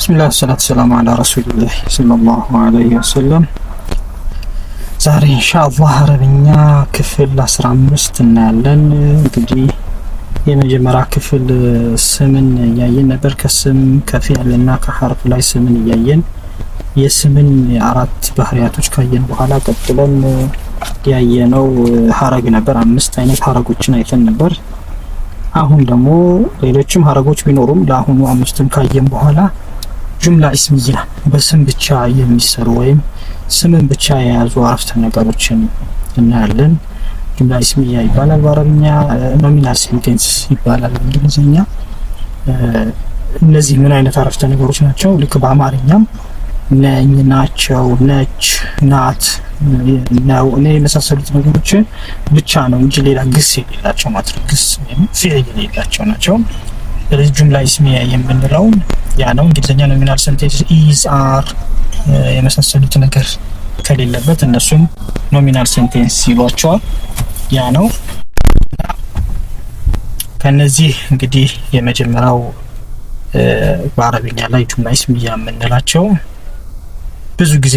ብስሚላህ ሰላቱ ሰላም አላ ረሱሊላህ ሰለላሁ ዐለይሂ ወሰለም። ዛሬ ኢንሻአላህ አረብኛ ክፍል 15 እናያለን። እንግዲህ የመጀመሪያ ክፍል ስምን እያየን ነበር። ከስም ከፊዕልና ከሐርፍ ላይ ስምን እያየን የስምን አራት ባህሪያቶች ካየን በኋላ ቀጥለን ያየነው ሐረግ ነበር። 5 አይነት ሐረጎችን አይተን ነበር። አሁን ደግሞ ሌሎችም ሐረጎች ቢኖሩም ለአሁኑ 5ቱን ካየን በኋላ ጁምላ ኢስሚያ በስም ብቻ የሚሰሩ ወይም ስምን ብቻ የያዙ አረፍተ ነገሮችን እናያለን። ጁምላ ኢስሚያ ይባላል በአረብኛ፣ ኖሚናል ሴንቴንስ ይባላል በእንግሊዝኛ። እነዚህ ምን አይነት አረፍተ ነገሮች ናቸው? ልክ በአማርኛም ነኝ፣ ናቸው፣ ነች፣ ናት፣ ነው፣ እኔ የመሳሰሉት ነገሮች ብቻ ነው እንጂ ሌላ ግስ የሌላቸው ማለት ነው። ግስ ወይም ፊዕል የሌላቸው ናቸው። ስለዚህ ጁምላ ኢስሚያ የምንለው ያ ነው። እንግሊዝኛ ኖሚናል ሴንቴንስ ኢዝ፣ አር የመሳሰሉት ነገር ከሌለበት እነሱም ኖሚናል ሴንቴንስ ይሏቸዋል። ያ ነው። ከነዚህ እንግዲህ የመጀመሪያው በአረብኛ ላይ ጁምላ ኢስሚያ የምንላቸው ብዙ ጊዜ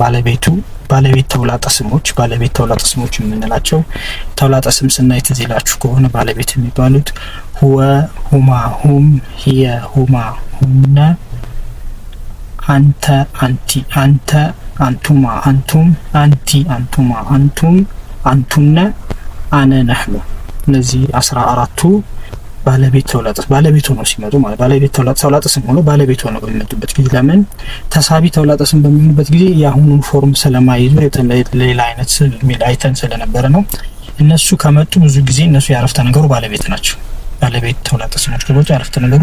ባለቤት ተውላጠ ስሞች የምንላቸው ተውላጠ ስም ስናይ ትዝ ይላችሁ ከሆነ ባለቤት የሚባሉት ሁወ፣ ሁማ፣ ሁም፣ ሂየ፣ ሁማ፣ ሁነ፣ አንተ፣ አንቲ፣ አንተ፣ አንቱማ፣ አንቱም፣ አንቲ፣ አንቱማ፣ አንቱም፣ አንቱነ፣ አነ፣ ነህኑ። እነዚህ 14ቱ ባለቤት ባለቤት ሆነው ሲመጡ ማለት ባለቤት ተውላጠ ስም ሆኖ ባለቤት ሆነው በሚመጡበት ጊዜ ለምን ተሳቢ ተውላጠ ስም በሚሆኑበት ጊዜ የአሁኑን ፎርም ስለማይዙ ሌላ አይነት ስም አይተን ስለነበረ ነው። እነሱ ከመጡ ብዙ ጊዜ እነሱ የአረፍተ ነገሩ ባለቤት ናቸው። ባለቤት ተውላጠ ስሞች ከመጡ የአረፍተ ነገሩ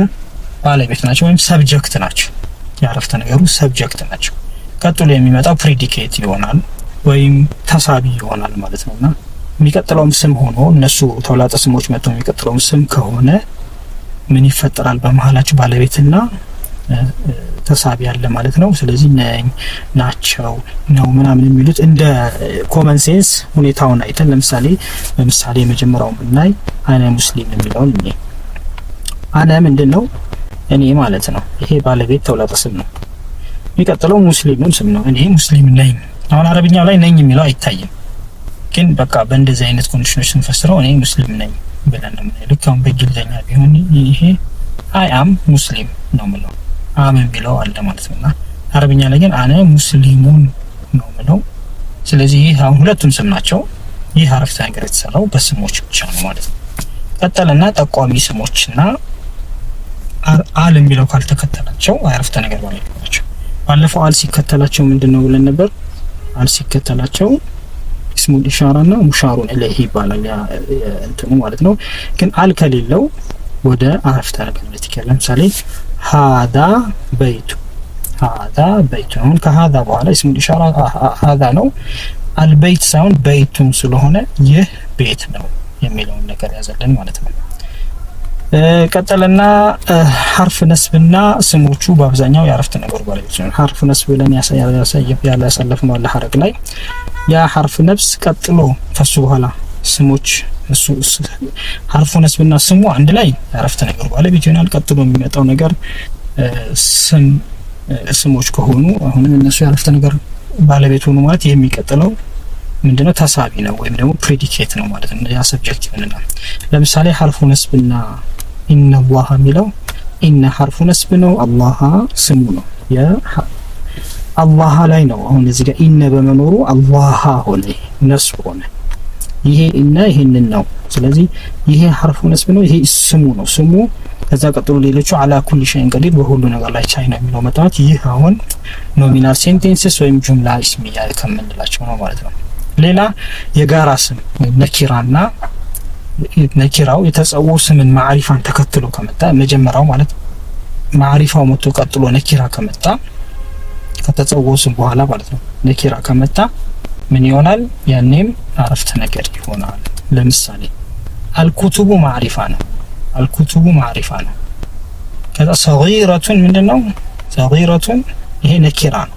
ባለቤት ናቸው ወይም ሰብጀክት ናቸው። የአረፍተ ነገሩ ሰብጀክት ናቸው። ቀጥሎ የሚመጣው ፕሪዲኬት ይሆናል ወይም ተሳቢ ይሆናል ማለት ነውና የሚቀጥለውም ስም ሆኖ እነሱ ተውላጠ ስሞች መጥተው የሚቀጥለውም ስም ከሆነ ምን ይፈጠራል? በመሃላቸው ባለቤትና ተሳቢ ያለ ማለት ነው። ስለዚህ ነኝ፣ ናቸው፣ ነው ምናምን የሚሉት እንደ ኮመን ሴንስ ሁኔታውን አይተን ለምሳሌ የመጀመሪያው ብናይ አነ ሙስሊም የሚለውን እኔ አነ ምንድነው? እኔ ማለት ነው። ይሄ ባለቤት ተውላጠ ስም ነው። የሚቀጥለው ሙስሊምም ስም ነው። እኔ ሙስሊም ነኝ። አሁን አረብኛው ላይ ነኝ የሚለው አይታይም፣ ግን በቃ በእንደዚህ አይነት ኮንዲሽኖች ስንፈስረው እኔ ሙስሊም ነኝ ብለን ነው የምንለው። ልክ አሁን በእንግሊዝኛ ቢሆን ይሄ አይ አም ሙስሊም ነው የምለው፣ አም የሚለው አለ ማለት ነውና አረብኛ ላይ ግን አነ ሙስሊሙን ነው የምለው። ስለዚህ ይህ አሁን ሁለቱም ስም ናቸው። ይህ አረፍተ ነገር የተሰራው በስሞች ብቻ ነው ማለት ነው። ቀጠለና ጠቋሚ ስሞችና አል የሚለው ካልተከተላቸው አረፍተ ነገር ማለት ናቸው። ባለፈው አል ሲከተላቸው ምንድነው ብለን ነበር? አል ሲከተላቸው ስሙል ኢሻራና ሙሻሩን ኢለይሂ ይባላል ያ እንትኑ ማለት ነው። ግን አል ከሌለው ወደ አረፍተ ነገር ይከተላል። ለምሳሌ ሃዳ በይቱ፣ ሃዳ በይቱ። አሁን ከሃዳ በኋላ ስሙል ኢሻራ ሃዳ ነው። አልበይት ሳይሆን በይቱን ስለሆነ ይህ ቤት ነው የሚለውን ነገር ያዘልን ማለት ነው። ቀጠለና ሐርፍ ነስብና ስሞቹ በአብዛኛው የአረፍተ ነገሩ ባለቤት ነው። ሐርፍ ነስብ ብለን ያሳለፍነው አለ ሐረግ ላይ ያ ሐርፍ ነፍስ ቀጥሎ ከሱ በኋላ ስሞች ሐርፍ ነስብና ስሙ አንድ ላይ የአረፍተ ነገሩ ባለቤት ይሆናል። ቀጥሎ የሚመጣው ነገር ስሞች ከሆኑ አሁንም እነሱ የአረፍተ ነገር ባለቤት ሆኑ ማለት የሚቀጥለው ምንድነው? ተሳቢ ነው ወይም ደግሞ ፕሬዲኬት ነው ማለት ነው። ያ ሰብጀክቲቭ ነው። ለምሳሌ ሐርፍ ነስብና ኢነላህ የሚለው ኢነ ሐርፍ ነስብ ነው፣ አላህ ስሙ ነው። አላህ ላይ ነው። አሁን እዚህ ጋር ኢነ በመኖሩ አላህ ሆነ፣ ነስብ ሆነ። ይሄ ኢነ ይሄንን ነው። ስለዚህ ይሄ ሐርፍ ነስብ ነው፣ ይሄ ስሙ ነው። ስሙ ከዛ ቀጥሎ ሌሎቹ አላ ኩሊ ሸይን ቀዲር በሁሉ ነገር ላይ ቻይ ነው የሚለው መጣት። ይህ አሁን ኖሚናል ሴንቴንስስ ወይም ጁምላ ኢስሚያ ከምንላቸው ነው ማለት ነው። ሌላ የጋራ ስም ነኪራና ነኪራው የተጸውዖ ስምን ማዕሪፋን ተከትሎ ከመጣ መጀመሪያው ማለት ማዕሪፋው መጥቶ ቀጥሎ ነኪራ ከመጣ ከተጸውዖ ስም በኋላ ማለት ነው ነኪራ ከመጣ ምን ይሆናል? ያኔም አረፍተ ነገር ይሆናል። ለምሳሌ አልኩቱቡ ማዕሪፋ ነው። አልኩቱቡ ማዕሪፋ ነው። ከዛ ሰጊረቱን ምንድነው? ሰጊረቱን ይሄ ነኪራ ነው።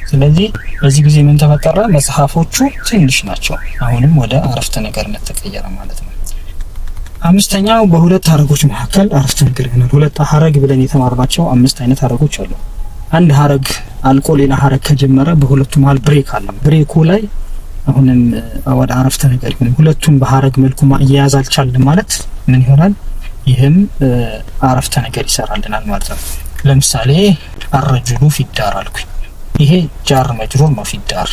ስለዚህ በዚህ ጊዜ ምን ተፈጠረ? መጽሐፎቹ ትንሽ ናቸው። አሁንም ወደ አረፍተ ነገርነት ተቀየረ ማለት ነው። አምስተኛው በሁለት ሐረጎች መካከል አረፍተ ነገር ይሆናል። ሁለት ሐረግ ብለን የተማርናቸው 5 አይነት ሐረጎች አሉ። አንድ ሐረግ አልቆ ሌላ ሐረግ ከጀመረ በሁለቱ መሃል ብሬክ አለ። ብሬኩ ላይ አሁንም ወደ አረፍተ ነገር ይሆናል። ሁለቱም በሐረግ መልኩ ማያያዝ አልቻልንም ማለት ምን ይሆናል? ይህም አረፍተ ነገር ይሰራልናል ማለት ነው። ለምሳሌ አረጁሉ ፊዳር አልኩኝ። ይሄ ጃር መጅሩር ነው። ፊዳር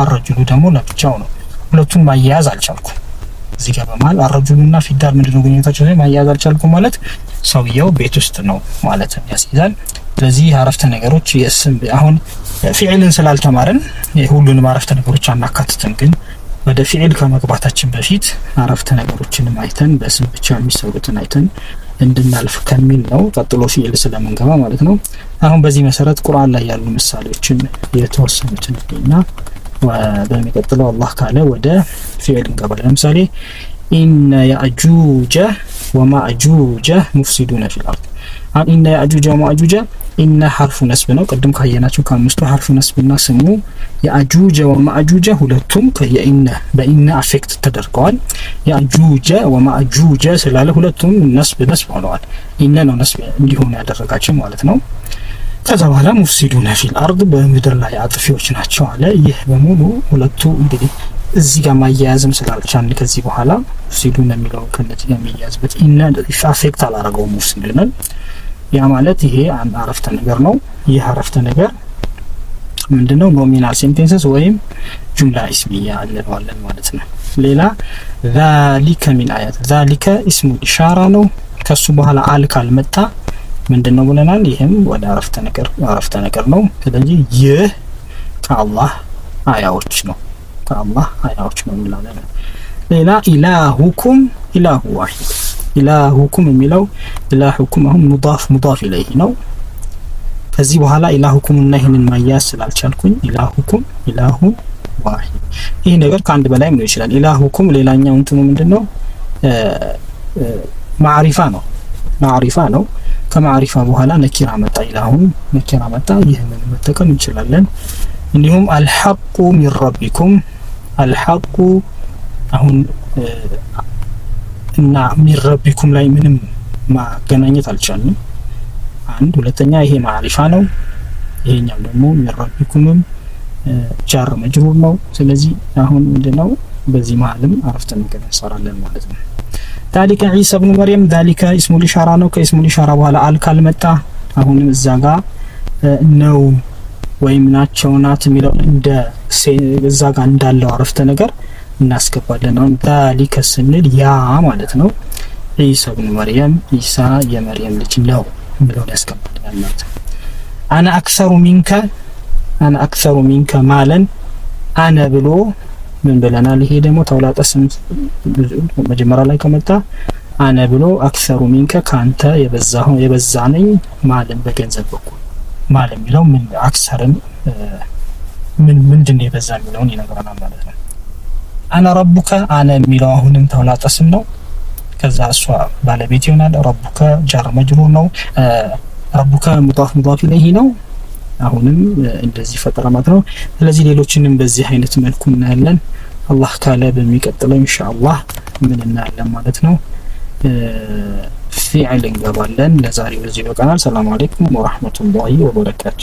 አረጁሉ ደግሞ ለብቻው ነው። ሁለቱን ማያያዝ አልቻልኩም። እዚህ ጋር በመሃል አረጁሉና ፊዳር ምንድነው ግንኙነታቸው? ማያያዝ አልቻልኩም ማለት ሰውየው ቤት ውስጥ ነው ማለት ያስይዛል። ስለዚህ አረፍተ ነገሮች የስም አሁን ፊዕልን ስላልተማርን ሁሉንም አረፍተ ነገሮች አናካትተን፣ ግን ወደ ፊዕል ከመግባታችን በፊት አረፍተ ነገሮችንም አይተን በስም ብቻ የሚሰሩትን አይተን እንድናልፍ ከሚል ነው። ቀጥሎ ፊዕል ስለምንገባ ማለት ነው። አሁን በዚህ መሰረት ቁርአን ላይ ያሉ ምሳሌዎችን የተወሰኑትን እና በሚቀጥለው አላህ ካለ ወደ ፊዕል እንገባለን። ለምሳሌ ኢነ ያእጁጀ ወማእጁጀ ሙፍሲዱነ ፊል አርድ። አሁን ኢነ ያእጁጀ ወማእጁጀ ኢነ ሐርፉ ነስብ ነው። ቅድም ካየናቸው ከአምስቱ ሐርፉ ነስብና ስሙ ያእጁጀ ወማእጁጀ ሁለቱም በኢነ አፌክት ተደርገዋል። ያእጁጀ ወማእጁጀ ስላለ ሁለቱም ነስብ ሆነዋል። ኢነ ነው ነስብ እንዲሆኑ ያደረጋቸው ማለት ነው። ከዛ በኋላ ሙፍሲዱነ ፊል አርድ በምድር ላይ አጥፊዎች ናቸው አለ። ይህ በሙሉ ሁለቱ እንግዲህ እዚህ ጋር ማያያዝም ስላልቻልን ከዚህ በኋላ ሙፍሲዱነ የሚለው ከነዚህ ጋር የሚያያዝበት ኢነ አፌክት አላረገውም ሙፍሲዱነ። ያ ማለት ይሄ አንድ አረፍተ ነገር ነው። ይህ አረፍተ ነገር ምንድነው? ኖሚናል ሴንቴንስስ ወይም ጁምላ ኢስሚያ እንለዋለን ማለት ነው። ሌላ ዛሊከ ሚን አያት፣ ዛሊከ ኢስሙ ኢሻራ ነው። ከሱ በኋላ አል ካልመጣ ምንድነው ብለናል? ይሄም ወደ አረፍተ ነገር ነው። ስለዚህ ይህ ከአላህ አያዎች ነው እንላለን። ሌላ ኢላሁኩም ኢላሁ ዋሂድ፣ ኢላሁኩም የሚለው ኢላሁኩም አሁን ሙዳፍ ኢለይሂ ነው። ከዚህ በኋላ ኢላሁኩም እና ይሄንን ማያዝ ስላልቻልኩኝ ኢላሁኩም ኢላሁ ዋሂድ። ይሄ ነገር ከአንድ በላይም ነው ይችላል። ኢላሁኩም ሌላኛው እንትኑ ምንድነው? ማዕሪፋ ነው። ከማዕሪፋ በኋላ ነኪራ መጣ፣ ኢላሁን ነኪራ መጣ። ይሄንን መጠቀም እንችላለን። እንዲሁም አልሐቁ ሚን ረቢኩም፣ አልሐቁ አሁን እና ሚን ረቢኩም ላይ ምንም ማገናኘት አልቻልንም። አንድ ሁለተኛ ይሄ ማዕሪፋ ነው። ይሄኛው ደግሞ ሚን ረቢኩምም ጃር መጅሩር ነው። ስለዚህ አሁን ምንድነው በዚህ መሀልም አረፍተ ነገር እንሰራለን ማለት ነው። ዛሊከ ዒሳ ኢብኑ መርየም፣ ዛሊከ ኢስሙ ኢሻራ ነው። ከኢስሙ ኢሻራ በኋላ አል ካልመጣ አሁንም እዛ ጋር ነው ወይም ናቸው ናት የሚለው እንደ እዛ ጋር እንዳለው አረፍተ ነገር እናስገባለን። አሁን ዛሊከ ስንል ያ ማለት ነው። ዒሳ ኢብኑ መርየም፣ ዒሳ የመርየም ልጅ ነው የሚለውን ያስገባልናል ማለት ነው። አነ አክሰሩ ሚንከ ማለን አነ ብሎ ምን ብለናል? ይሄ ደግሞ ተውላጠ ስም መጀመሪያ ላይ ከመጣ አነ ብሎ አክሰሩ ሚንከ ካንተ የበዛ ነኝ ማለን በገንዘብ በኩል ማለ የሚለው ምን አክሰርን ምንድነው የበዛ የሚለውን ይነግረናል ማለት ነው። አነ ረቡከ አነ የሚለው አሁንም ተውላጠ ስም ነው። ከዛ እሷ ባለቤት ይሆናል። ረቡከ ጃር መጅሩር ነው። ረቡከ ሙዳፍ ኢለይሂ ነው። አሁንም እንደዚህ ፈጠራ ማለት ነው። ስለዚህ ሌሎችንም በዚህ አይነት መልኩ እናያለን። አላህ ካለ በሚቀጥለው ኢንሻአላህ ምን እናያለን ማለት ነው። ፊዕል እንገባለን። ለዛሬው በዚህ በቃናል። ሰላም አለይኩም ወራህመቱላሂ ወበረካቱ።